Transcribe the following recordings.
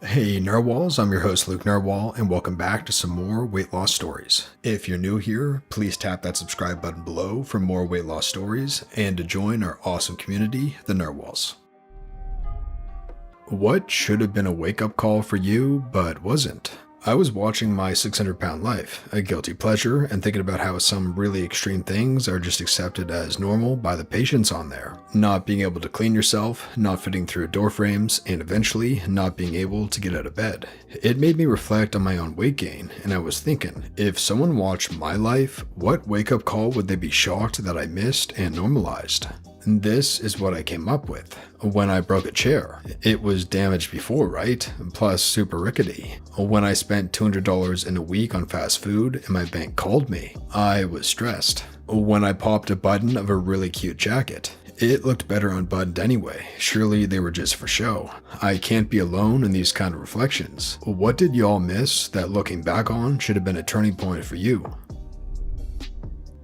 Hey Narwhals, I'm your host Luke Narwhal, and welcome back to some more weight loss stories. If you're new here, please tap that subscribe button below for more weight loss stories and to join our awesome community, the Narwhals. What should have been a wake-up call for you, but wasn't? I was watching My 600-Pound Life, a guilty pleasure, and thinking about how some really extreme things are just accepted as normal by the patients on there. Not being able to clean yourself, not fitting through door frames, and eventually not being able to get out of bed. It made me reflect on my own weight gain, and I was thinking, if someone watched my life, what wake-up call would they be shocked that I missed and normalized? This is what I came up with. When I broke a chair, it was damaged before, right? Plus super rickety. When I spent $200 in a week on fast food and my bank called me, I was stressed. When I popped a button of a really cute jacket, it looked better unbuttoned anyway. Surely they were just for show. I can't be alone in these kind of reflections. What did y'all miss that looking back on should have been a turning point for you?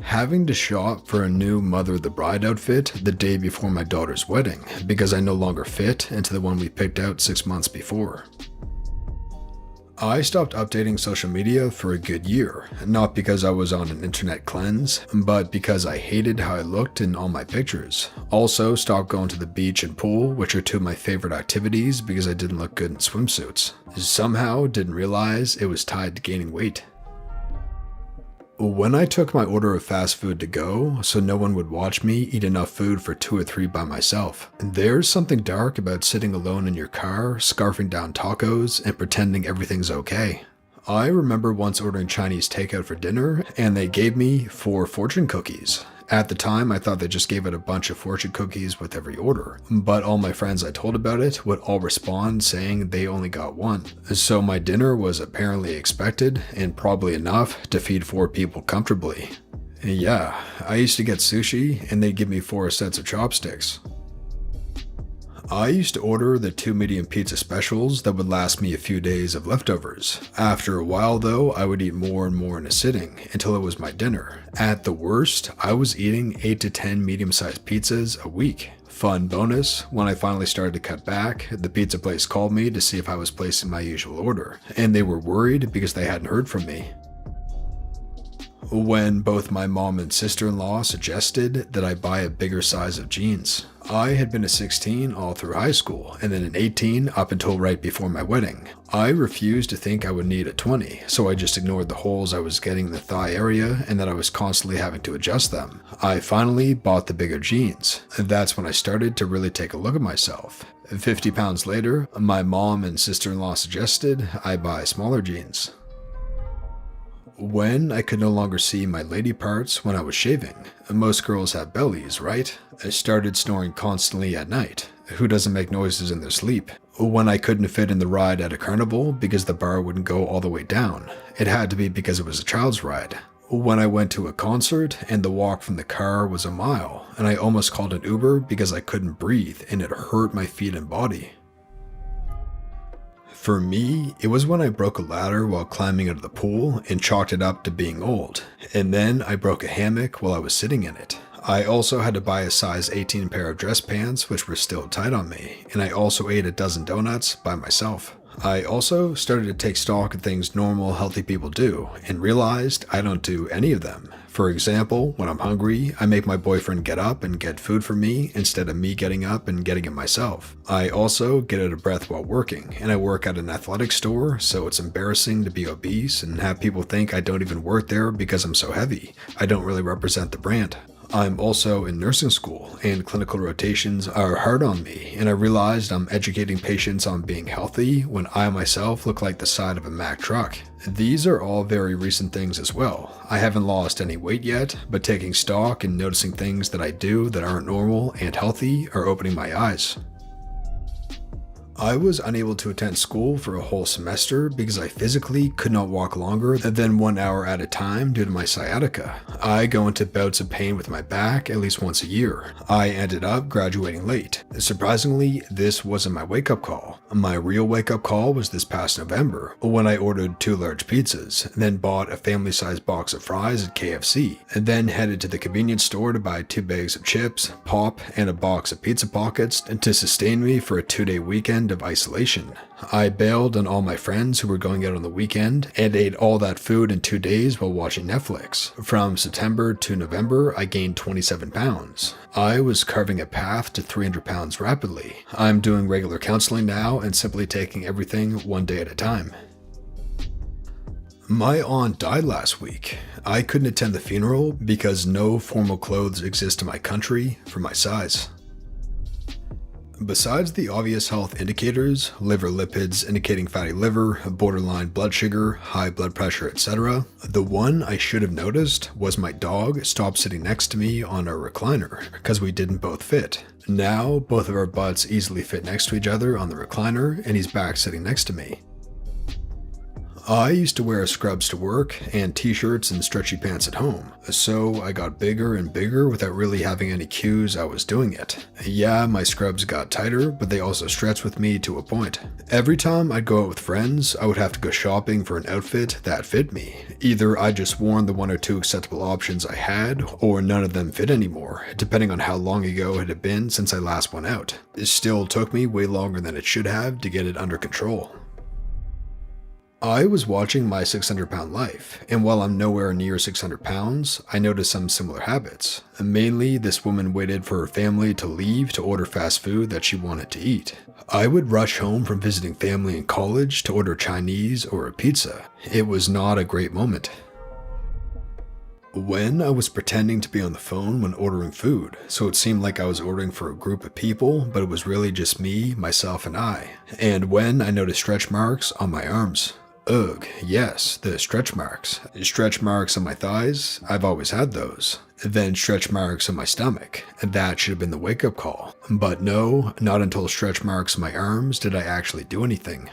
Having to shop for a new Mother of the Bride outfit the day before my daughter's wedding because I no longer fit into the one we picked out 6 months before. I stopped updating social media for a good year, not because I was on an internet cleanse, but because I hated how I looked in all my pictures. Also stopped going to the beach and pool, which are two of my favorite activities because I didn't look good in swimsuits. Somehow didn't realize it was tied to gaining weight. When I took my order of fast food to go, so no one would watch me eat enough food for 2 or 3 by myself, there's something dark about sitting alone in your car, scarfing down tacos, and pretending everything's okay. I remember once ordering Chinese takeout for dinner, and they gave me 4 fortune cookies. At the time, I thought they just gave out a bunch of fortune cookies with every order, but all my friends I told about it would all respond saying they only got 1. So my dinner was apparently expected, and probably enough to feed 4 people comfortably. Yeah, I used to get sushi, and they'd give me 4 sets of chopsticks. I used to order the 2 medium pizza specials that would last me a few days of leftovers. After a while though, I would eat more and more in a sitting until it was my dinner. At the worst, I was eating 8 to 10 medium-sized pizzas a week. Fun bonus, when I finally started to cut back, the pizza place called me to see if I was placing my usual order, and they were worried because they hadn't heard from me. When both my mom and sister-in-law suggested that I buy a bigger size of jeans. I had been a 16 all through high school, and then an 18 up until right before my wedding. I refused to think I would need a 20, so I just ignored the holes I was getting in the thigh area and that I was constantly having to adjust them. I finally bought the bigger jeans. That's when I started to really take a look at myself. 50 pounds later, my mom and sister-in-law suggested I buy smaller jeans. When I could no longer see my lady parts when I was shaving. Most girls have bellies, right? I started snoring constantly at night. Who doesn't make noises in their sleep? When I couldn't fit in the ride at a carnival because the bar wouldn't go all the way down. It had to be because it was a child's ride. When I went to a concert and the walk from the car was a mile, and I almost called an Uber because I couldn't breathe and it hurt my feet and body. For me, it was when I broke a ladder while climbing out of the pool and chalked it up to being old. And then I broke a hammock while I was sitting in it. I also had to buy a size 18 pair of dress pants which were still tight on me, and I also ate a dozen donuts by myself. I also started to take stock of things normal, healthy people do, and realized I don't do any of them. For example, when I'm hungry, I make my boyfriend get up and get food for me instead of me getting up and getting it myself. I also get out of breath while working, and I work at an athletic store, so it's embarrassing to be obese and have people think I don't even work there because I'm so heavy. I don't really represent the brand. I'm also in nursing school, and clinical rotations are hard on me, and I realized I'm educating patients on being healthy when I myself look like the side of a Mack truck. These are all very recent things as well. I haven't lost any weight yet, but taking stock and noticing things that I do that aren't normal and healthy are opening my eyes. I was unable to attend school for a whole semester because I physically could not walk longer than 1 hour at a time due to my sciatica. I go into bouts of pain with my back at least once a year. I ended up graduating late. Surprisingly, this wasn't my wake-up call. My real wake-up call was this past November when I ordered 2 large pizzas, then bought a family-sized box of fries at KFC, and then headed to the convenience store to buy 2 bags of chips, pop, and a box of pizza pockets to sustain me for a 2-day weekend weekend of isolation. I bailed on all my friends who were going out on the weekend and ate all that food in 2 days while watching Netflix. From September to November, I gained 27 pounds. I was carving a path to 300 pounds rapidly. I'm doing regular counseling now and simply taking everything one day at a time. My aunt died last week. I couldn't attend the funeral because no formal clothes exist in my country for my size. Besides the obvious health indicators, liver lipids indicating fatty liver, borderline blood sugar, high blood pressure, etc., the one I should have noticed was my dog stopped sitting next to me on our recliner because we didn't both fit. Now, both of our butts easily fit next to each other on the recliner and he's back sitting next to me. I used to wear scrubs to work and t-shirts and stretchy pants at home, so I got bigger and bigger without really having any cues I was doing it. Yeah, my scrubs got tighter, but they also stretched with me to a point. Every time I'd go out with friends, I would have to go shopping for an outfit that fit me. Either I just worn the 1 or 2 acceptable options I had, or none of them fit anymore, depending on how long ago it had been since I last went out. It still took me way longer than it should have to get it under control. I was watching My 600 Pound Life, and while I'm nowhere near 600 pounds, I noticed some similar habits. Mainly, this woman waited for her family to leave to order fast food that she wanted to eat. I would rush home from visiting family in college to order Chinese or a pizza. It was not a great moment. When I was pretending to be on the phone when ordering food, so it seemed like I was ordering for a group of people, but it was really just me, myself, and I. And when I noticed stretch marks on my arms. Ugh, yes, the stretch marks. Stretch marks on my thighs, I've always had those. Then stretch marks on my stomach, that should have been the wake-up call. But no, not until stretch marks on my arms did I actually do anything.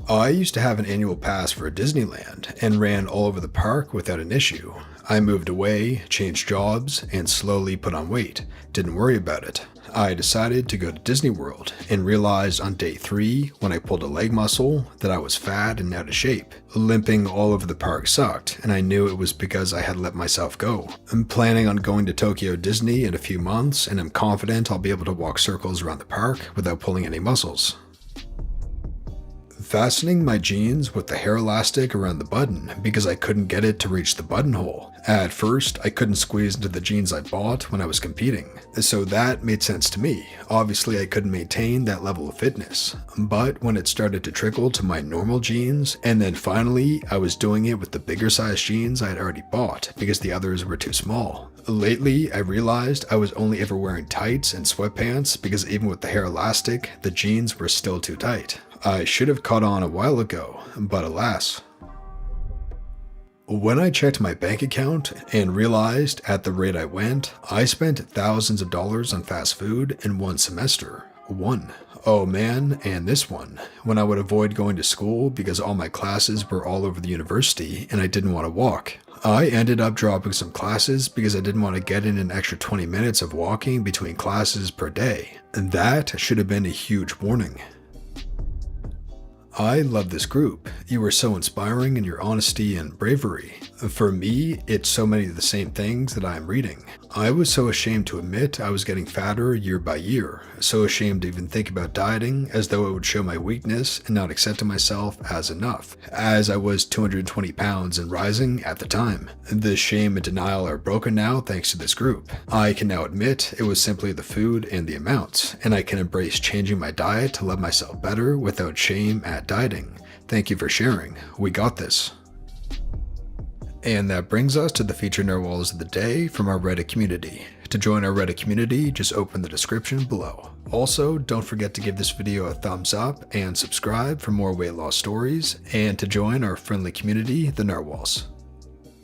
I used to have an annual pass for Disneyland and ran all over the park without an issue. I moved away, changed jobs, and slowly put on weight. Didn't worry about it. I decided to go to Disney World and realized on day 3 when I pulled a leg muscle that I was fat and out of shape. Limping all over the park sucked, and I knew it was because I had let myself go. I'm planning on going to Tokyo Disney in a few months, and I'm confident I'll be able to walk circles around the park without pulling any muscles. Fastening my jeans with the hair elastic around the button because I couldn't get it to reach the buttonhole. At first, I couldn't squeeze into the jeans I bought when I was competing, so that made sense to me. Obviously, I couldn't maintain that level of fitness, but when it started to trickle to my normal jeans, and then finally, I was doing it with the bigger size jeans I had already bought because the others were too small. Lately, I realized I was only ever wearing tights and sweatpants because even with the hair elastic, the jeans were still too tight. I should have caught on a while ago, but alas. When I checked my bank account and realized at the rate I went, I spent thousands of dollars on fast food in one semester. Oh man, and this one, when I would avoid going to school because all my classes were all over the university and I didn't want to walk. I ended up dropping some classes because I didn't want to get in an extra 20 minutes of walking between classes per day. That should have been a huge warning. I love this group. You are so inspiring in your honesty and bravery. For me, it's so many of the same things that I am reading. I was so ashamed to admit I was getting fatter year by year, so ashamed to even think about dieting as though it would show my weakness and not accepting myself as enough, as I was 220 pounds and rising at the time. The shame and denial are broken now thanks to this group. I can now admit it was simply the food and the amounts, and I can embrace changing my diet to love myself better without shame at dieting. Thank you for sharing. We got this. And that brings us to the featured narwhals of the day from our Reddit community. To join our Reddit community, just open the description below. Also, don't forget to give this video a thumbs up and subscribe for more weight loss stories, and to join our friendly community, the narwhals.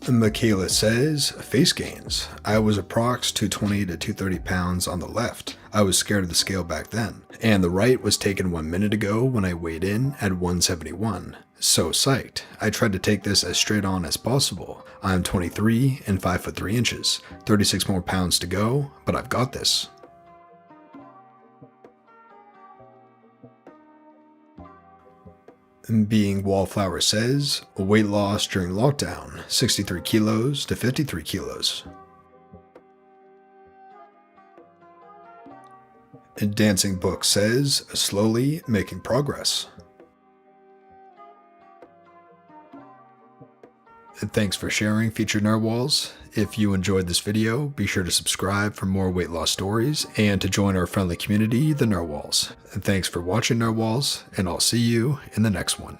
Michaela says, face gains. I was approx 220 to 230 pounds on the left. I was scared of the scale back then. And the right was taken 1 minute ago when I weighed in at 171. So psyched. I tried to take this as straight on as possible. I'm 23 and 5'3" inches. 36 more pounds to go, but I've got this. Being Wallflower says, weight loss during lockdown, 63 kilos to 53 kilos. Dancing Book says, slowly making progress. And thanks for sharing, Featured Narwhals. If you enjoyed this video, be sure to subscribe for more weight loss stories and to join our friendly community, the Narwhals. And thanks for watching, Narwhals, and I'll see you in the next one.